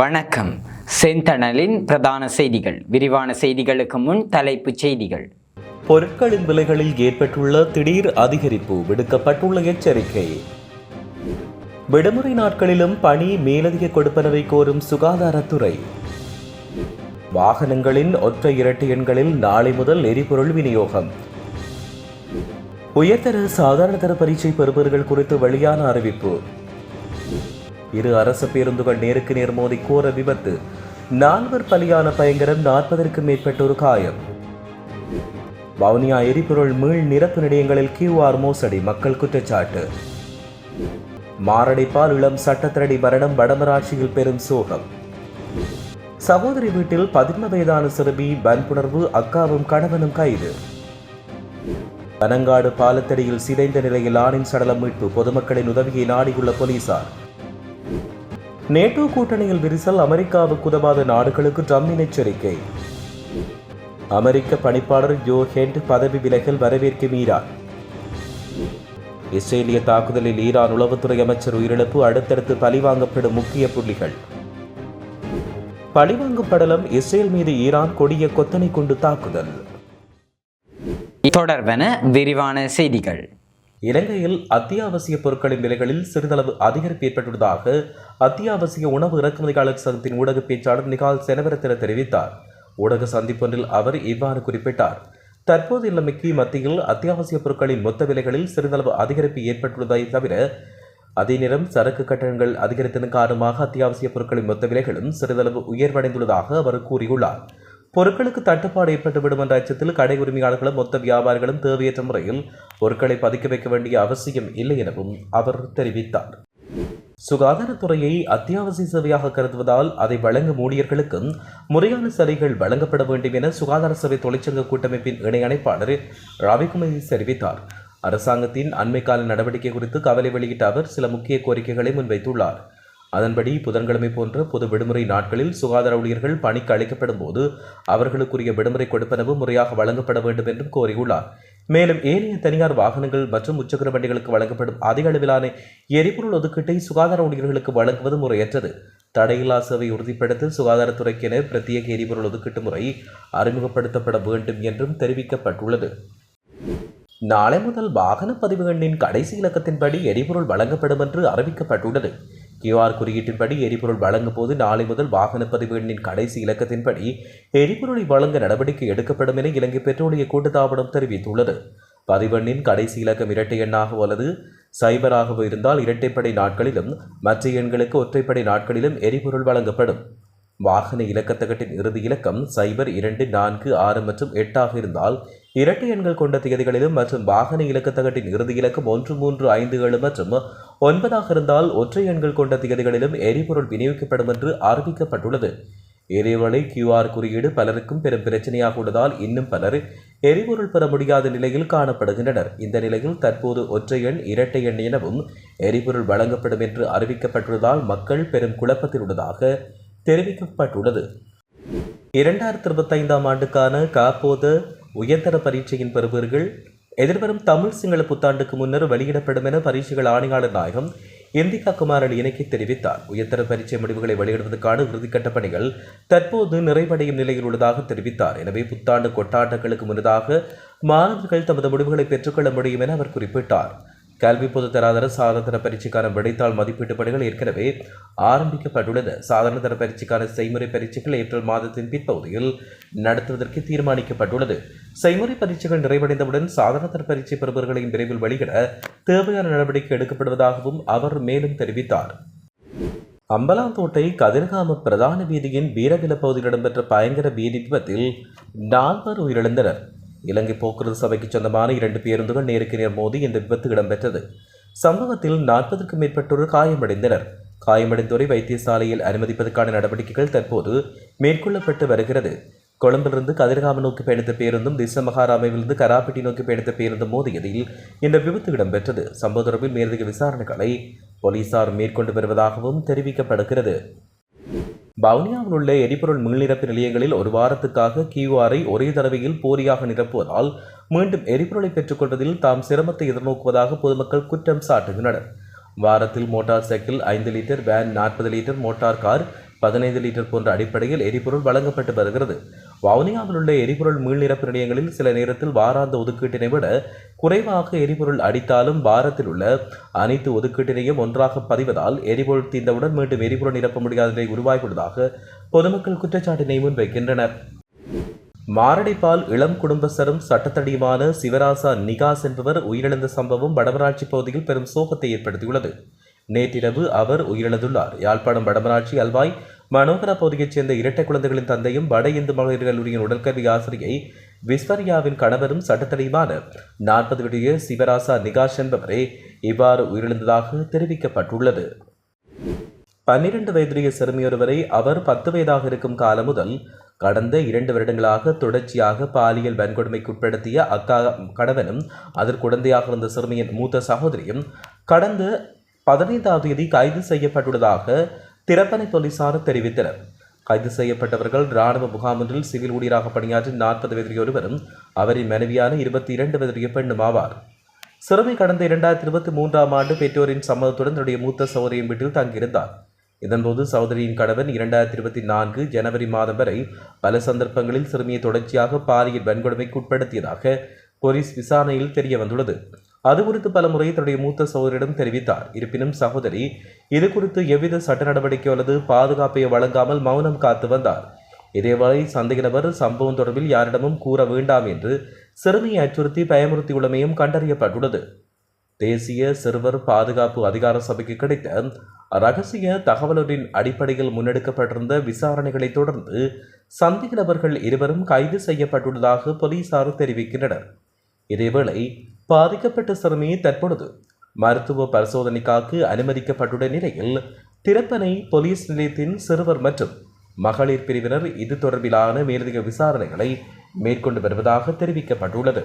வணக்கம். செந்தணலின் பிரதான செய்திகள். விரிவான செய்திகளுக்கு முன் தலைப்புச் செய்திகள். பொருட்களின் விலைகளில் ஏற்பட்டுள்ள திடீர் அதிகரிப்பு, விடுக்கப்பட்டுள்ள எச்சரிக்கை. விடுமுறை நாட்களிலும் பணி மேலதிக கொடுப்பனவை கோரும் சுகாதாரத்துறை. வாகனங்களின் ஒற்றை இரட்டை எண்களில் நாளை முதல் எரிபொருள் விநியோகம். உயர்தர சாதாரண தர பரீட்சை பெறுபவர்கள் குறித்து வெளியான அறிவிப்பு. இரு அரசு பேருந்துகள் நேருக்கு நேர் மோதி கோர விபத்து, 4 பலியான பயங்கரம், 40க்கும் மேற்பட்டோர் காயம். வவுனியா எரிபொருள் மீள் நிரப்பு நிலையங்களில் QR மோசடி, மக்கள் குற்றச்சாட்டு. மாரடைப்பால் இளம் சட்டத்திரடி மரணம், வடமராட்சியில் பெரும் சோகம். சகோதரி வீட்டில் 11 வயதான சிறுமி வன்புணர்வு, அக்காவும் கணவனும் கைது. பனங்காடு பாலத்தடியில் சிதைந்த நிலையில் ஆணின் சடலம் மீட்பு, பொதுமக்களின் உதவியை நாடியுள்ள போலீசார். நேட்டோ கூட்டணியில் விரிசல், அமெரிக்காவுக்கு உதவாத நாடுகளுக்கு ட்ரம்பின் எச்சரிக்கை. அமெரிக்க பணிப்பாளர் ஜோ ஹெண்ட் பதவி விலகல், வரவேற்கும் ஈரான். இஸ்ரேலிய தாக்குதலில் ஈரான் உளவுத்துறை அமைச்சர் உயிரிழப்பு, அடுத்தடுத்து பழிவாங்கப்படும் முக்கிய புள்ளிகள். பழிவாங்கும் படலம், இஸ்ரேல் மீது ஈரான் கொடிய கொத்தனை கொண்டு தாக்குதல். தொடர்பான விரிவான செய்திகள். இலங்கையில் அத்தியாவசிய பொருட்களின் விலைகளில் சிறிதளவு அதிகரிப்பு ஏற்பட்டுள்ளதாக அத்தியாவசிய உணவு இறக்குமதியாளர் சங்கத்தின் ஊடக பேச்சாளர் நிகால் செனவரத்தின தெரிவித்தார். ஊடக சந்திப்பொன்றில் அவர் இவ்வாறு குறிப்பிட்டார். தற்போது நிலைமைக்கு மத்தியில் அத்தியாவசிய பொருட்களின் மொத்த விலைகளில் சிறிதளவு அதிகரிப்பு ஏற்பட்டுள்ளதை தவிர, அதே நேரம் சரக்கு கட்டணங்கள் அதிகரித்ததன் காரணமாக அத்தியாவசிய பொருட்களின் மொத்த விலைகளும் சிறிதளவு உயர்வடைந்துள்ளதாக அவர் கூறியுள்ளார். பொருட்களுக்கு தட்டுப்பாடு ஏற்பட்டுவிடும் என்ற அச்சத்தில் கடை உரிமையாளர்களும் மொத்த வியாபாரிகளும் தேவையற்ற முறையில் பொருட்களை பதுக்கி வைக்க வேண்டிய அவசியம் இல்லை எனவும் அவர் தெரிவித்தார். சுகாதாரத்துறையை அத்தியாவசிய சேவையாக கருதுவதால் அதை வழங்கும் ஊழியர்களுக்கும் முறையான சலுகைகள் வழங்கப்பட வேண்டும் என சுகாதார சேவை தொழிற்சங்க கூட்டமைப்பின் இணைப்பாளர் ரவிக்குமார் தெரிவித்தார். அரசாங்கத்தின் அண்மைக்கால நடவடிக்கை குறித்து கவலை வெளியிட்ட அவர் சில முக்கிய கோரிக்கைகளை முன்வைத்துள்ளார். அதன்படி புதன்கிழமை போன்ற பொது விடுமுறை நாட்களில் சுகாதார ஊழியர்கள் பணிக்கு அளிக்கப்படும் போது அவர்களுக்குரிய விடுமுறை கொடுப்பனவு முறையாக வழங்கப்பட வேண்டும் என்றும் கோரியுள்ளார். மேலும் ஏனைய தனியார் வாகனங்கள் மற்றும் முச்சக்கர வண்டிகளுக்கு வழங்கப்படும் அதிக அளவிலான எரிபொருள் ஒதுக்கீட்டை சுகாதார ஊழியர்களுக்கு வழங்குவது முறையற்றது. தடையில்லா சேவை உறுதிப்படுத்த சுகாதாரத்துறைக்கென பிரத்யேக எரிபொருள் ஒதுக்கீட்டு முறை அறிமுகப்படுத்தப்பட வேண்டும் என்றும் தெரிவிக்கப்பட்டுள்ளது. நாளை முதல் வாகன பதிவு எண்ணின் கடைசி இலக்கத்தின்படி எரிபொருள் வழங்கப்படும் என்று அறிவிக்கப்பட்டுள்ளது. QR குறியீட்டின்படி எரிபொருள் வழங்கும் போது நாளை முதல் வாகன பதிவு எண்ணின் கடைசி இலக்கத்தின்படி எரிபொருளை வழங்க நடவடிக்கை எடுக்கப்படும் என இலங்கை பெட்ரோலிய கூட்டுத்தாபனம் தெரிவித்துள்ளது. பதிவெண்ணின் கடைசி இலக்கம் இரட்டை எண்ணாகவோ அல்லது சைபராகவோ இருந்தால் இரட்டைப்படை நாட்களிலும், மற்ற எண்களுக்கு ஒற்றைப்படை நாட்களிலும் எரிபொருள் வழங்கப்படும். வாகன இலக்கத்தகட்டின் இறுதி இலக்கம் 0, 2, 4, 6 மற்றும் 8 இருந்தால் இரட்டை எண்கள் கொண்ட தேதிகளிலும், மற்றும் வாகன இலக்கத்தகட்டின் இறுதி இலக்கம் 1, 3, 5, 7 மற்றும் 9 இருந்தால் ஒற்றை எண்கள் கொண்ட தேதிகளிலும் எரிபொருள் விநியோகிக்கப்படும் என்று அறிவிக்கப்பட்டுள்ளது. எரிபொருளை QR குறியீடு பலருக்கும் பெரும் பிரச்சனையாக உள்ளதால் இன்னும் பலர் எரிபொருள் பெற முடியாத நிலையில் காணப்படுகின்றனர். இந்த நிலையில் தற்போது ஒற்றை எண், இரட்டை எண் எனவும் எரிபொருள் வழங்கப்படும் என்று அறிவிக்கப்பட்டுள்ளதால் மக்கள் பெரும் குழப்பத்தில் உள்ளதாக தெரிவிக்கப்பட்டுள்ளது. 2025ஆம் ஆண்டுக்கான காப்போத உயர்தர பரீட்சையின் பெறுபவர்கள் எதிர்வரும் தமிழ் சிங்கள புத்தாண்டுக்கு முன்னர் வெளியிடப்படும் என பரீட்சைகள் ஆணையாளர் நாயகம் இந்திகா குமாரன் இணைக்கி தெரிவித்தார். உயர்தர பரீட்சை முடிவுகளை வெளியிடுவதற்கான இறுதிக்கட்ட பணிகள் தற்போது நிறைவடையும் நிலையில் உள்ளதாக தெரிவித்தார். எனவே புத்தாண்டு கொண்டாட்டங்களுக்கு முன்னதாக மாணவர்கள் தமது முடிவுகளை பெற்றுக்கொள்ள முடியும் என அவர் குறிப்பிட்டார். கல்வி பொது தராதர சாதாரண தர பரீட்சைக்கான விடைத்தாள் மதிப்பீட்டு பணிகள் ஏற்கனவே ஆரம்பிக்கப்பட்டுள்ளது. சாதாரண தர பரீட்சைக்கான செய்முறை பரீட்சைகள் ஏப்ரல் மாதத்தின் பிற்பகுதியில் நடத்துவதற்கு தீர்மானிக்கப்பட்டுள்ளது. செய்முறை பரீட்சைகள் நிறைவடைந்தவுடன் சாதாரண தர பரீட்சை பெறுபவர்களையும் விரைவில் வெளியிட தேவையான நடவடிக்கை எடுக்கப்படுவதாகவும் அவர் மேலும் தெரிவித்தார். அம்பலாந்தோட்டை கதிர்காம பிரதான வீதியின் வீரவில பகுதியில் இடம்பெற்ற பயங்கர வீதி விபத்தில் 4 உயிரிழந்தனர். இலங்கை போக்குவரத்து சபைக்கு சொந்தமான 2 பேருந்துகள் நேருக்கு நேர் மோதி இந்த விபத்து இடம்பெற்றது. சம்பவத்தில் 40க்கும் மேற்பட்டோர் காயமடைந்தனர். காயமடைந்தோரை வைத்தியசாலையில் அனுமதிப்பதற்கான நடவடிக்கைகள் தற்போது மேற்கொள்ளப்பட்டு வருகிறது. கொழும்பிலிருந்து கதிர்காம நோக்கி பயணித்த பேருந்தும் திசமகாராமிலிருந்து கராப்பட்டி நோக்கி பயணித்த பேருந்தும் மோதியதில் இந்த விபத்து இடம்பெற்றது. சம்பவ தொடர்பில் மேலதிக விசாரணைகளை போலீசார் மேற்கொண்டு வருவதாகவும் தெரிவிக்கப்படுகிறது. வவுனியாவில் உள்ள எரிபொருள் மின்னிரப்பு நிலையங்களில் ஒரு வாரத்துக்காக QR ஒரே தடவையில் போலியாக நிரப்புவதால் மீண்டும் எரிபொருளை பெற்றுக்கொள்வதில் தாம் சிரமத்தை எதிர்நோக்குவதாக பொதுமக்கள் குற்றம் சாட்டுகின்றனர். வாரத்தில் motor cycle 5 litre, van 40 litre, motor car 15 litre போன்ற அடிப்படையில் எரிபொருள் வழங்கப்பட்டு வருகிறது. வவுனியாவில் உள்ள எரிபொருள் மீள்நிரப்பு நிலையங்களில் சில நேரத்தில் வாராந்த ஒதுக்கீட்டினை விட குறைவாக எரிபொருள் அடித்தாலும் வாரத்தில் உள்ள அனைத்து ஒதுக்கீட்டினையும் ஒன்றாக பதிவதால் எரிபொருள் தீர்ந்தவுடன் மீண்டும் எரிபொருள் நிரப்ப முடியாத நிலை உருவாகியுள்ளதாக பொதுமக்கள் குற்றச்சாட்டினை முன்வைக்கின்றனர். மாரடைப்பால் இளம் குடும்பஸ்தரும் சட்டத்தடியுமான சிவராசா நிகாஸ் என்பவர் உயிரிழந்த சம்பவம் வடமராட்சி பகுதியில் பெரும் சோகத்தை ஏற்படுத்தியுள்ளது. நேற்றிரவு அவர் உயிரிழந்துள்ளார். யாழ்ப்பாணம் வடமராட்சி அல்வாய் மனோகர பகுதியைச் சேர்ந்த இரட்டை குழந்தைகளின் தந்தையும் வட இந்து மகளிர் கல்லூரியின் உடற்கல்வி ஆசிரியை விஸ்வரியாவின் கணவரும் சட்டத்தடியுமான 40 வயதுடைய சிவராசா நிகாஷ் என்பவரே இவ்வாறு உயிரிழந்ததாக தெரிவிக்கப்பட்டுள்ளது. 12 வயதுடைய சிறுமியொருவரை அவர் 10 வயதாக இருக்கும் காலம் முதல் கடந்த 2 வருடங்களாக தொடர்ச்சியாக பாலியல் வன்கொடுமைக்குட்படுத்திய கணவனும் அதற்கு குழந்தையாக இருந்த சிறுமியின் மூத்த சகோதரியும் கடந்த 15ஆம் தேதி கைது செய்யப்பட்டுள்ளதாக திறப்பனை போலீசார் தெரிவித்தனர். கைது செய்யப்பட்டவர்கள் இராணுவ முகாம் ஒன்றில் சிவில் ஊழியராக பணியாற்றும் 40 வயதுடைய ஒருவரும் அவரின் மனைவியான 22 வயதுடைய பெண்ணும் ஆவார். சிறுமி கடந்த 2023ஆம் ஆண்டு பெற்றோரின் சம்மதத்துடன் தன்னுடைய மூத்த சகோதரியின் வீட்டில் தங்கியிருந்தார். இதன்போது சகோதரியின் கணவன் 2024 ஜனவரி மாதம் வரை பல சந்தர்ப்பங்களில் சிறுமியை தொடர்ச்சியாக பாலியல் வன்கொடுமைக்கு உட்படுத்தியதாக போலீஸ் விசாரணையில் தெரிய வந்துள்ளது. அது குறித்து பல முறை தன்னுடைய மூத்த சகோதரியிடம் தெரிவித்தார். இருப்பினும் சகோதரி இது குறித்து எவ்வித சட்ட நடவடிக்கை அல்லது பாதுகாப்பை வழங்காமல் மௌனம் காத்து வந்தார். இதேவேளை சந்தேக நபர் சம்பவம் தொடர்பில் யாரிடமும் கூற வேண்டாம் என்று சிறுமியை அச்சுறுத்தி பயமுறுத்தியுள்ளமையும் கண்டறியப்பட்டுள்ளது. தேசிய சிறுவர் பாதுகாப்பு அதிகார சபைக்கு கிடைத்த ரகசிய தகவலின் அடிப்படையில் முன்னெடுக்கப்பட்டிருந்த விசாரணைகளை தொடர்ந்து சந்தேக நபர்கள் இருவரும் கைது செய்யப்பட்டுள்ளதாக போலீசார் தெரிவிக்கின்றனர். இதேவேளை பாதிக்கப்பட்ட சிறுமி தற்பொழுது மருத்துவ பரிசோதனைக்காக அனுமதிக்கப்பட்டுள்ள நிலையில் திறப்பனை போலீஸ் நிலையத்தின் சிறுவர் மற்றும் மகளிர் பிரிவினர் இது தொடர்பிலான மேலதிக விசாரணைகளை மேற்கொண்டு வருவதாக தெரிவிக்கப்பட்டுள்ளது.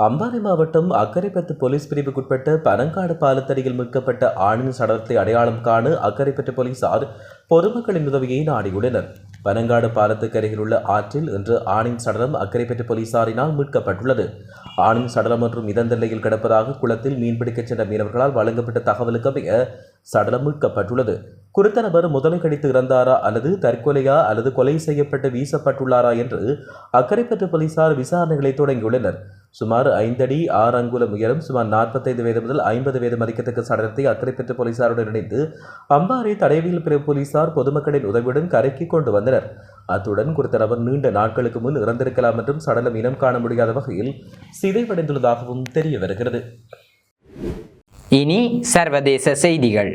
அம்பாறை மாவட்டம் அக்கரைப்பற்று போலீஸ் பிரிவுக்குட்பட்ட பனங்காடு பாலத்தடியில் மீட்கப்பட்ட ஆணின் சடலத்தை அடையாளம் காண அக்கரைப்பற்று போலீசார் பொதுமக்களின் உதவியை நாடியுள்ளனர். பனங்காடு பாலத்துக்கு அருகில் உள்ள ஆற்றில் இன்று ஆணின் சடலம் அக்கரைப்பற்று போலீசாரினால் மீட்கப்பட்டுள்ளது. ஆணின் சடலம் மற்றும் மிதந்த நிலையில் கிடப்பதாக குளத்தில் மீன்பிடிக்கச் சென்ற மீனவர்களால் வழங்கப்பட்ட தகவலுக்கு அமைய சடலம் மீட்கப்பட்டுள்ளது. குறித்த நபர் முதலை கடித்து இறந்தாரா அல்லது தற்கொலையா அல்லது கொலை செய்யப்பட்டு வீசப்பட்டுள்ளாரா என்று அக்கரைப்பற்று போலீசார் விசாரணைகளை தொடங்கியுள்ளனர். சுமார் 5 அடி 6 அங்குலம் உயரம், சுமார் 45 வயது முதல் 50 வயது மதிக்கத்தக்க சடலத்தை அக்கரைப்பற்று போலீசாருடன் இணைந்து அம்பாறை தடயவியல் பிரிவு போலீசார் பொதுமக்களின் உதவியுடன் கரைக்கு கொண்டு வந்தனர். அத்துடன் குறித்த நபர் நீண்ட நாட்களுக்கு முன் இறந்திருக்கலாம் என்றும் சடலம் இனம் காண முடியாத வகையில் சிதைவடைந்துள்ளதாகவும் தெரிய வருகிறது. இனி சர்வதேச செய்திகள்.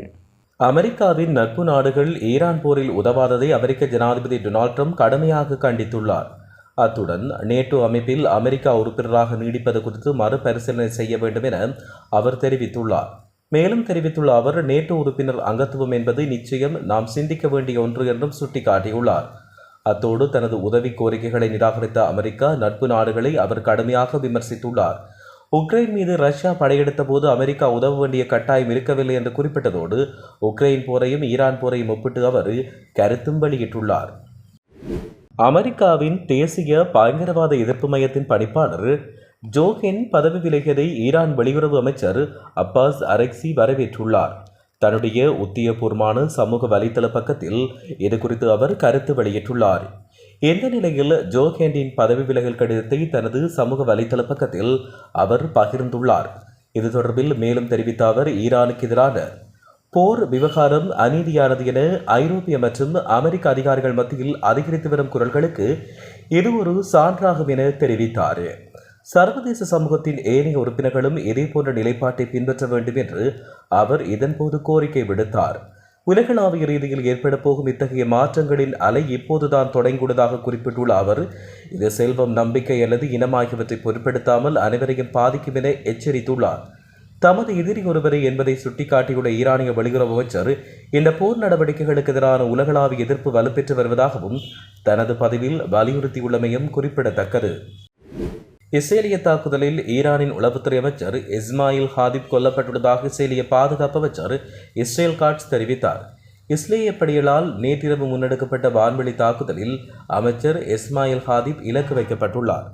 அமெரிக்காவின் நட்பு நாடுகள் ஈரான் போரில் உதவாததை அமெரிக்க ஜனாதிபதி டொனால்ட் ட்ரம்ப் கடுமையாக கண்டித்துள்ளார். அத்துடன் நேட்டோ அமைப்பில் அமெரிக்கா உறுப்பினராக நீடிப்பது குறித்து மறுபரிசீலனை செய்ய வேண்டும் என அவர் தெரிவித்துள்ளார். மேலும் தெரிவித்துள்ள அவர், நேட்டோ உறுப்பினர் அங்கத்துவம் என்பது நிச்சயம் நாம் சிந்திக்க வேண்டிய ஒன்று என்றும் சுட்டிக்காட்டியுள்ளார். அத்தோடு தனது உதவி கோரிக்கைகளை நிராகரித்த அமெரிக்கா நட்பு நாடுகளை அவர் கடுமையாக விமர்சித்துள்ளார். உக்ரைன் மீது ரஷ்யா படையெடுத்த போது அமெரிக்கா உதவ வேண்டிய கட்டாயம் இருக்கவில்லை என்று குறிப்பிட்டதோடு உக்ரைன் போரையும் ஈரான் போரையும் ஒப்பிட்டு அவர் கருத்தும் வெளியிட்டுள்ளார். அமெரிக்காவின் தேசிய பயங்கரவாத எதிர்ப்பு மையத்தின் பணிப்பாளர் ஜோஹென் பதவி விலகியதை ஈரான் வெளியுறவு அமைச்சர் அப்பாஸ் அரக்சி வரவேற்றுள்ளார். தன்னுடைய உத்தியபூர்வமான சமூக வலைதள பக்கத்தில் இது குறித்து அவர் கருத்து வெளியிட்டுள்ளார். இந்த நிலையில் ஜோஹெனின் பதவி விலகல் கடிதத்தை தனது சமூக வலைதள பக்கத்தில் அவர் பகிர்ந்துள்ளார். இது தொடர்பில் மேலும் தெரிவித்த அவர், ஈரானுக்கு எதிரான போர் விவகாரம் அநீதியானது என ஐரோப்பிய மற்றும் அமெரிக்க அதிகாரிகள் மத்தியில் அதிகரித்து வரும் குரல்களுக்கு இது ஒரு சான்றாகும் என தெரிவித்தார். சர்வதேச சமூகத்தின் ஏனைய உறுப்பினர்களும் இதேபோன்ற நிலைப்பாட்டை பின்பற்ற வேண்டும் என்று அவர் இதன்போது கோரிக்கை விடுத்தார். உலகளாவிய ரீதியில் ஏற்பட போகும் இத்தகைய மாற்றங்களின் அலை இப்போதுதான் தொடங்கியுள்ளதாக குறிப்பிட்டுள்ள அவர், இது செல்வம், நம்பிக்கை அல்லது இனம் ஆகியவற்றை பொருட்படுத்தாமல் அனைவரையும் பாதிக்கும் என எச்சரித்துள்ளார். தமது எதிரி ஒருவரை என்பதை சுட்டிக்காட்டியுள்ள ஈரானிய வெளியுறவு அமைச்சர், இந்த போர் நடவடிக்கைகளுக்கு எதிரான உலகளாவிய எதிர்ப்பு வலுப்பெற்று வருவதாகவும் தனது பதிவில் வலியுறுத்தியுள்ளமையும் குறிப்பிடத்தக்கது. இஸ்ரேலிய தாக்குதலில் ஈரானின் உளவுத்துறை அமைச்சர் இஸ்மாயில் ஹாதிப் கொல்லப்பட்டுள்ளதாக இஸ்ரேலிய பாதுகாப்பு அமைச்சர் இஸ்ரேல் காட்ஸ் தெரிவித்தார். இஸ்ரேலிய படைகளால் நேற்றிரவு முன்னெடுக்கப்பட்ட வான்வெளி தாக்குதலில் அமைச்சர் இஸ்மாயில் ஹாதிப் இலக்கு வைக்கப்பட்டுள்ளார்.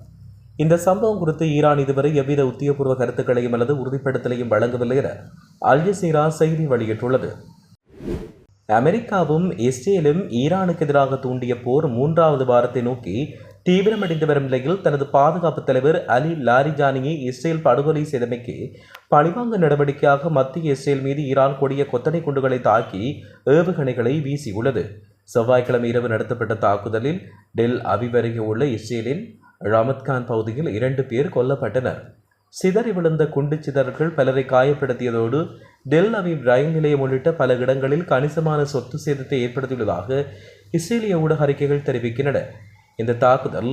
இந்த சம்பவம் குறித்து ஈரான் இதுவரை எவ்வித உத்தியோகபூர்வ கருத்துக்களையும் அல்லது உறுதிப்படுத்தலையும் வழங்கவில்லை என அல் ஜசீரா செய்தி வெளியிட்டுள்ளது. அமெரிக்காவும் இஸ்ரேலும் ஈரானுக்கு எதிராக தூண்டிய போர் 3வது வாரத்தை நோக்கி தீவிரமடைந்து வரும் நிலையில் தனது பாதுகாப்பு தலைவர் அலி லாரிஜானியை இஸ்ரேல் படுகொலை செய்தமைக்கு பழிவாங்க நடவடிக்கையாக மத்திய இஸ்ரேல் மீது ஈரான் கொடிய கொத்தனை குண்டுகளை தாக்கி ஏவுகணைகளை வீசியுள்ளது. செவ்வாய்க்கிழமை இரவு நடத்தப்பட்ட தாக்குதலில் டெல் அவிவ் அருகே உள்ள இஸ்ரேலின் ரமத்கான் பகுதியில் 2 பேர் கொல்லப்பட்டனர். சிதறி விழுந்த குண்டு சிதறல்கள் பலரை காயப்படுத்தியதோடு டெல் அவிவ் ரயில் நிலையம் உள்ளிட்ட பல இடங்களில் கணிசமான சொத்து சேதத்தை ஏற்படுத்தியுள்ளதாக இஸ்ரேலிய ஊடக அறிக்கைகள் தெரிவிக்கின்றன. இந்த தாக்குதல்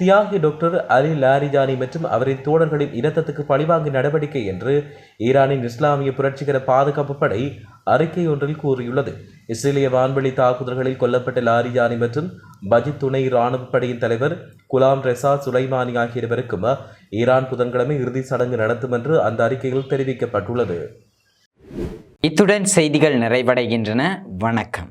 தியாகி டாக்டர் அலி லாரிஜானி மற்றும் அவரின் தோழர்களின் இரத்தத்துக்கு பழிவாங்கும் நடவடிக்கை என்று ஈரானின் இஸ்லாமிய புரட்சிகர பாதுகாப்பு படை அறிக்கை ஒன்றில் கூறியுள்ளது. இஸ்ரேலிய வான்வெளி தாக்குதல்களில் கொல்லப்பட்ட லாரிஜானி மற்றும் பஜித் துணை இராணுவ படையின் தலைவர் குலாம் ரெசா சுலைமானி ஆகிய இருவருக்கும் ஈரான் புதன்கிழமை இறுதி சடங்கு நடத்தும் என்று அந்த அறிக்கையில் தெரிவிக்கப்பட்டுள்ளது. இத்துடன் செய்திகள் நிறைவடைகின்றன. வணக்கம்.